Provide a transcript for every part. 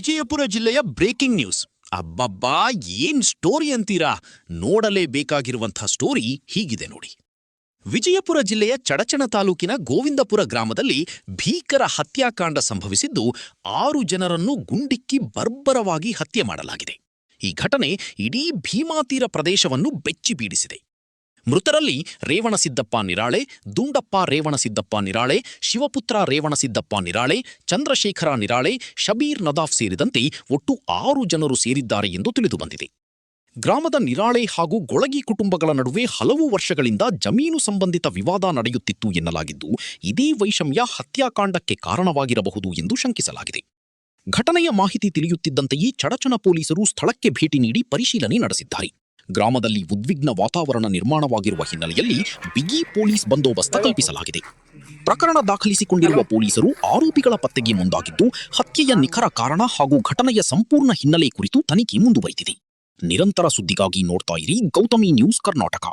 ವಿಜಯಪುರ ಜಿಲ್ಲೆಯ breaking news. ಅಬ್ಬಬ್ಬಾ, ಏನ್ ಸ್ಟೋರಿ ಅಂತೀರಾ? ನೋಡಲೇಬೇಕಾಗಿರುವಂತಹ ಸ್ಟೋರಿ ಹೀಗಿದೆ ನೋಡಿ. ವಿಜಯಪುರ ಜಿಲ್ಲೆಯ ಚಡಚಣ ತಾಲೂಕಿನ ಗೋವಿಂದಪುರ ಗ್ರಾಮದಲ್ಲಿ ಭೀಕರ ಹತ್ಯಾಕಾಂಡ ಸಂಭವಿಸಿದ್ದು 6 ಜನರನ್ನು ಗುಂಡಿಕ್ಕಿ ಬರ್ಬರವಾಗಿ ಹತ್ಯೆ ಮಾಡಲಾಗಿದೆ. ಈ ಘಟನೆ ಇಡೀ ಭೀಮಾತೀರ ಪ್ರದೇಶವನ್ನು ಬೆಚ್ಚಿಬೀಡಿಸಿದೆ. ಮೃತರಲ್ಲಿ ರೇವಣಸಿದ್ದಪ್ಪ ನಿರಾಳೆ, ದುಂಡಪ್ಪ ರೇವಣಸಿದ್ದಪ್ಪ ನಿರಾಳೆ, ಶಿವಪುತ್ರ ರೇವಣಸಿದ್ದಪ್ಪ ನಿರಾಳೆ, ಚಂದ್ರಶೇಖರ ನಿರಾಳೆ, ಶಬೀರ್ ನದಾಫ್ ಸೇರಿದಂತೆ ಒಟ್ಟು 6 ಜನರು ಸೇರಿದ್ದಾರೆ ಎಂದು ತಿಳಿದುಬಂದಿದೆ. ಗ್ರಾಮದ ನಿರಾಳೆ ಹಾಗೂ ಗೊಳಗಿ ಕುಟುಂಬಗಳ ನಡುವೆ ಹಲವು ವರ್ಷಗಳಿಂದ ಜಮೀನು ಸಂಬಂಧಿತ ವಿವಾದ ನಡೆಯುತ್ತಿತ್ತು ಎನ್ನಲಾಗಿದ್ದು, ಇದೇ ವೈಷಮ್ಯ ಹತ್ಯಾಕಾಂಡಕ್ಕೆ ಕಾರಣವಾಗಿರಬಹುದು ಎಂದು ಶಂಕಿಸಲಾಗಿದೆ. ಘಟನೆಯ ಮಾಹಿತಿ ತಿಳಿಯುತ್ತಿದ್ದಂತೆಯೇ ಚಡಚಣ ಪೊಲೀಸರು ಸ್ಥಳಕ್ಕೆ ಭೇಟಿ ನೀಡಿ ಪರಿಶೀಲನೆ ನಡೆಸಿದ್ದಾರೆ. ಗ್ರಾಮದಲ್ಲಿ ಉದ್ವಿಗ್ನ ವಾತಾವರಣ ನಿರ್ಮಾಣವಾಗಿರುವ ಹಿನ್ನೆಲೆಯಲ್ಲಿ ಬಿಗಿ ಪೊಲೀಸ್ ಬಂದೋಬಸ್ತ್ ಕಲ್ಪಿಸಲಾಗಿದೆ. ಪ್ರಕರಣ ದಾಖಲಿಸಿಕೊಂಡಿರುವ ಪೊಲೀಸರು ಆರೋಪಿಗಳ ಪತ್ತೆಗೆ ಮುಂದಾಗಿದ್ದು, ಹತ್ಯೆಯ ನಿಖರ ಕಾರಣ ಹಾಗೂ ಘಟನೆಯ ಸಂಪೂರ್ಣ ಹಿನ್ನೆಲೆ ಕುರಿತು ತನಿಖೆ ಮುಂದುವರೆದಿದೆ. ನಿರಂತರ ಸುದ್ದಿಗಾಗಿ ನೋಡ್ತಾ ಇರಿ Gautami news Karnataka.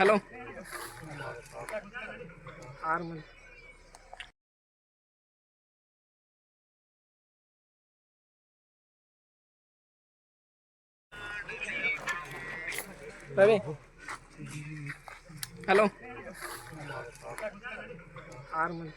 Hello Ravi, hello 6 ಮಂದಿ.